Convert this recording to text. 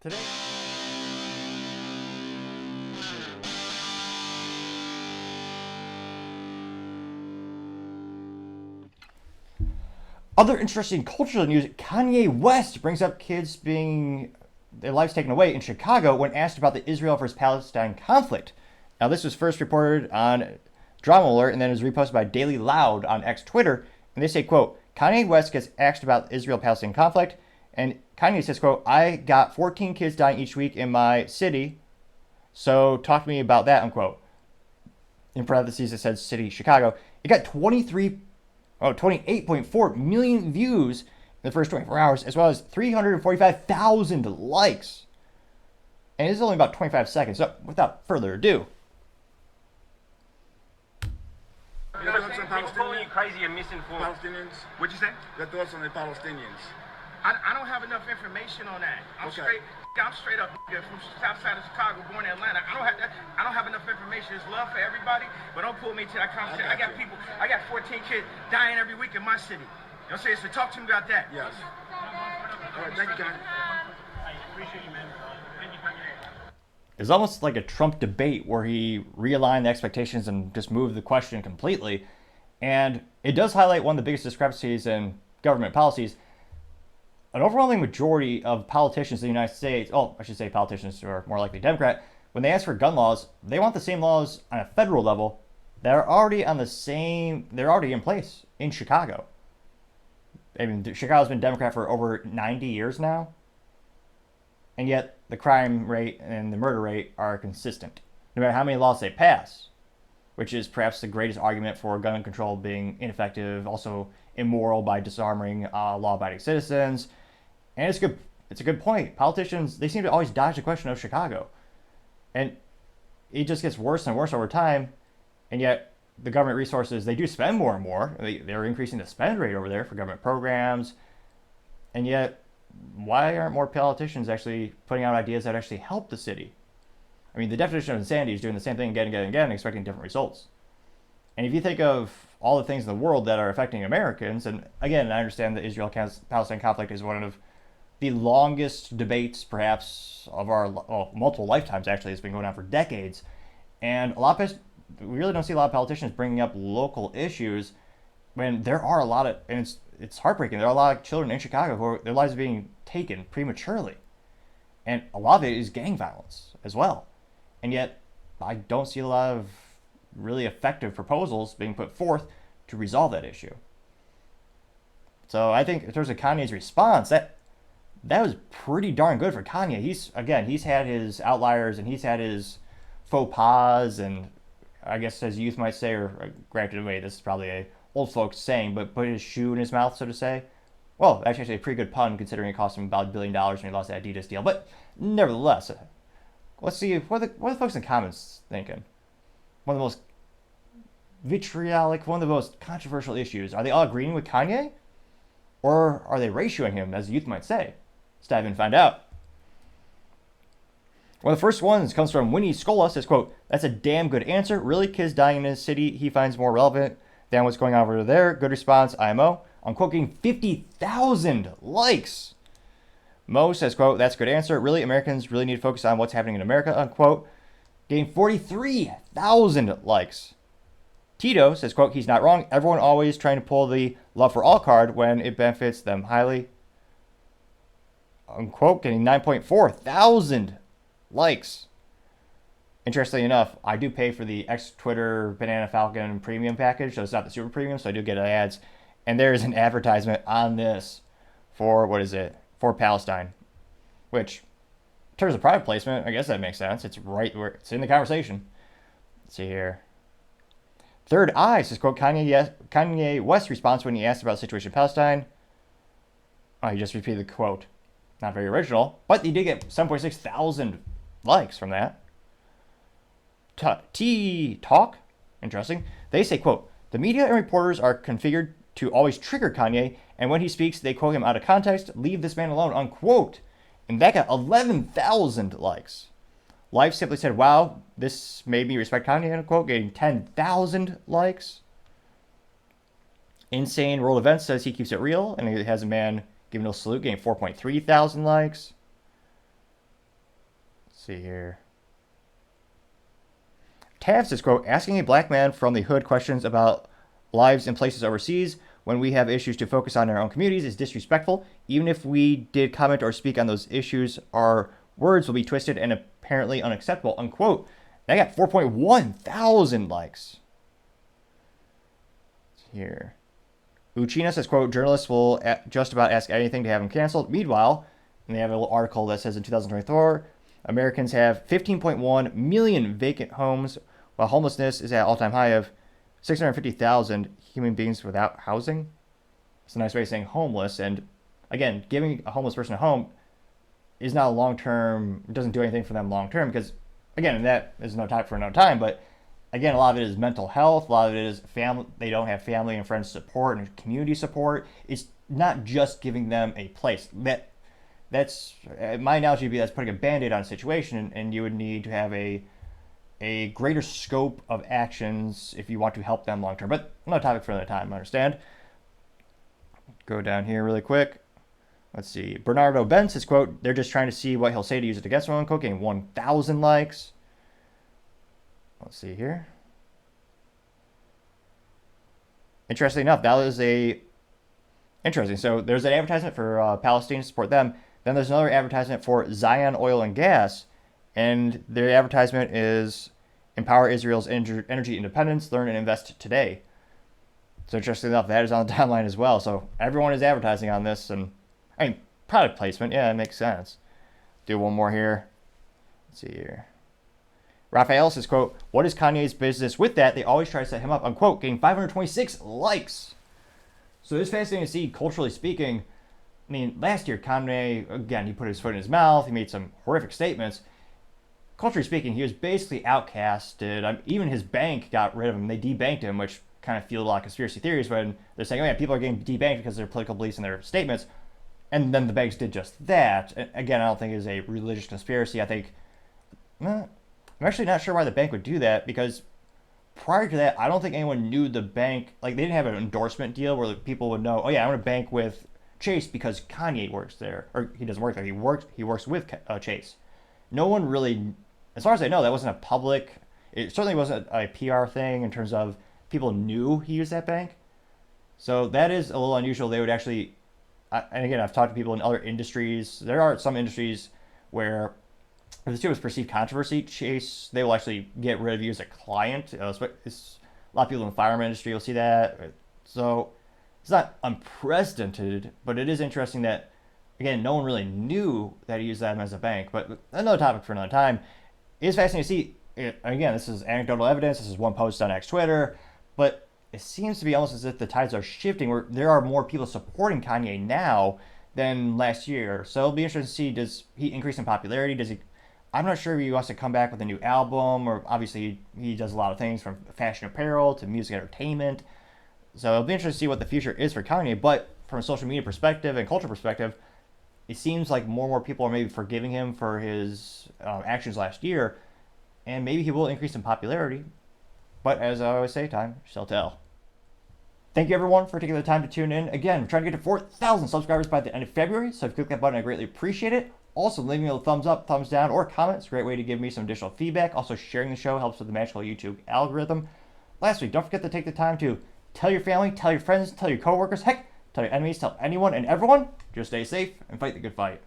Today, other interesting cultural news, Kanye West brings up kids being their lives taken away in Chicago when asked about the Israel versus Palestine conflict. Now, this was first reported on Drama Alert and then was reposted by Daily Loud on X Twitter. And they say, quote, Kanye West gets asked about the Israel-Palestine conflict. And Kanye says, quote, I got 14 kids dying each week in my city. So talk to me about that, unquote. In parentheses, it says city, Chicago. It got 28.4 million views in the first 24 hours, as well as 345,000 likes. And it's only about 25 seconds. So without further ado, Your thoughts on People calling you Palestinians? crazy and misinformed. Palestinians? What'd you say? Your thoughts on the Palestinians? I don't have enough information on that. I'm Okay. straight up from south side of Chicago, born in Atlanta. I don't have enough information. There's love for everybody, but don't pull me to that conversation. I got you. I got 14 kids dying every week in my city. You know what I'm saying? So talk to me about that. Yes. All right, thank you, Kanye. I appreciate you, man. Thank you, Kanye. it's almost like a Trump debate where he realigned the expectations and just moved the question completely. And it does highlight one of the biggest discrepancies in government policies. An overwhelming majority of politicians in the United States, I should say politicians who are more likely Democrat, when they ask for gun laws, they want the same laws on a federal level that are already they're already in place in Chicago. I mean, Chicago's been Democrat for over 90 years now, and yet the crime rate and the murder rate are consistent, no matter how many laws they pass, which is perhaps the greatest argument for gun control being ineffective, also immoral by disarming law-abiding citizens. And it's a good point. Politicians, they seem to always dodge the question of Chicago. And it just gets worse and worse over time. And yet the government resources, they do spend more and more. They're increasing the spend rate over there for government programs. And yet, why aren't more politicians actually putting out ideas that actually help the city? I mean, the definition of insanity is doing the same thing again and again and again and expecting different results. And if you think of all the things in the world that are affecting Americans, and again, I understand the Israel-Palestine conflict is one of the longest debates, perhaps, of our multiple lifetimes. Actually, it's been going on for decades, and we really don't see a lot of politicians bringing up local issues when there are a lot of, and it's heartbreaking. There are a lot of children in Chicago their lives are being taken prematurely, and a lot of it is gang violence as well. And yet, I don't see a lot of really effective proposals being put forth to resolve that issue. So I think in terms of Kanye's response, that was pretty darn good for Kanye. He's had his outliers and he's had his faux pas, and I guess as youth might say, or granted, wait, this is probably a old folks saying, but put his shoe in his mouth, so to say. Well, actually a pretty good pun considering it cost him about $1 billion when he lost that Adidas deal. But nevertheless, let's see what are the folks in the comments thinking. One of the most vitriolic, one of the most controversial issues. Are they all agreeing with Kanye? Or are they ratioing him, as the youth might say? Let's dive in and find out. One of the first ones comes from Winnie Scola, says, quote, that's a damn good answer. Really, kids dying in his city he finds more relevant than what's going on over there. Good response, IMO. Unquote, getting 50,000 likes. Mo says, quote, that's a good answer. Really, Americans really need to focus on what's happening in America, unquote. Getting 43,000 likes. Tito says, quote, he's not wrong. Everyone always trying to pull the love for all card when it benefits them highly. Unquote, getting 9.4 thousand likes. Interestingly enough, I do pay for the X Twitter Banana Falcon premium package, so it's not the super premium, so I do get ads. And there is an advertisement on this for, for Palestine. Which, in terms of product placement, I guess that makes sense. It's right where it's in the conversation. Let's see here. Third Eye says, quote, Kanye West's response when he asked about the situation in Palestine. Oh, he just repeated the quote. Not very original, but he did get 7.6 thousand likes from that. Talk, interesting. They say, quote, the media and reporters are configured to always trigger Kanye, and when he speaks, they quote him out of context. Leave this man alone, unquote. And that got 11,000 likes. Life simply said, wow, this made me respect Kanye, unquote, getting 10,000 likes. Insane World Events says he keeps it real, and it has a man giving a salute, getting 4.3 thousand likes. see here. Tav says, quote, asking a black man from the hood questions about lives in places overseas when we have issues to focus on in our own communities is disrespectful. Even if we did comment or speak on those issues, our words will be twisted and apparently unacceptable, unquote. That got 4.1 thousand likes. Here. Uchina says, quote, journalists will just about ask anything to have him canceled. Meanwhile, and they have a little article that says in 2024, Americans have 15.1 million vacant homes, while homelessness is at an all-time high of 650,000 human beings without housing. It's a nice way of saying homeless. And again, giving a homeless person a home is not a long-term, it doesn't do anything for them long-term because, again, that is no time for another time, but again, a lot of it is mental health. A lot of it is family. They don't have family and friends support and community support. It's not just giving them a place. That's my analogy would be that's putting a Band-Aid on a situation, and you would need to have a greater scope of actions if you want to help them long term. But no topic for another time, I understand. Go down here really quick. Let's see. Bernardo Ben says, quote, they're just trying to see what he'll say to use it against him, unquote, getting 1,000 likes. Let's see here. Interesting enough, that was interesting. So there's an advertisement for Palestine to support them. Then there's another advertisement for Zion Oil and Gas. And their advertisement is empower Israel's energy independence, learn and invest today. So interesting enough, that is on the timeline as well. So everyone is advertising on this. And I mean, product placement, yeah, it makes sense. Do one more here. Let's see here. Raphael says, quote, what is Kanye's business with that? They always try to set him up, unquote, getting 526 likes. So it's fascinating to see, culturally speaking. I mean, last year, Kanye, again, he put his foot in his mouth. He made some horrific statements. Culturally speaking, he was basically outcasted. Even his bank got rid of him. They debanked him, which kind of fueled a lot of conspiracy theories when they're saying, oh yeah, people are getting debanked because of their political beliefs and their statements. And then the banks did just that. And again, I don't think it is a religious conspiracy. I think, I'm actually not sure why the bank would do that, because prior to that, I don't think anyone knew the bank, like they didn't have an endorsement deal where people would know, oh yeah, I want to bank with Chase because Kanye works there. Or he doesn't work there, he works with Chase. No one really, as far as I know, that wasn't a public, it certainly wasn't a PR thing in terms of people knew he used that bank. So that is a little unusual. They would actually, and again, I've talked to people in other industries. There are some industries where if this was perceived controversy, Chase, they will actually get rid of you as a client. A lot of people in the firearm industry will see that. So it's not unprecedented, but it is interesting that, again, no one really knew that he used them as a bank. But another topic for another time. It is fascinating to see. Again, this is anecdotal evidence. This is one post on X Twitter. But it seems to be almost as if the tides are shifting, where there are more people supporting Kanye now than last year. So it'll be interesting to see, does he increase in popularity? Does he? I'm not sure if he wants to come back with a new album, or obviously he does a lot of things from fashion apparel to music entertainment. So it'll be interesting to see what the future is for Kanye. But from a social media perspective and culture perspective, it seems like more and more people are maybe forgiving him for his actions last year, and maybe he will increase in popularity. But as I always say, time shall tell. Thank you everyone for taking the time to tune in. Again, we're trying to get to 4,000 subscribers by the end of February, so if you click that button, I greatly appreciate it. Also, leaving me a thumbs up, thumbs down, or comment is a great way to give me some additional feedback. Also, sharing the show helps with the magical YouTube algorithm. Lastly, don't forget to take the time to tell your family, tell your friends, tell your coworkers, heck, tell your enemies, tell anyone and everyone. Just stay safe and fight the good fight.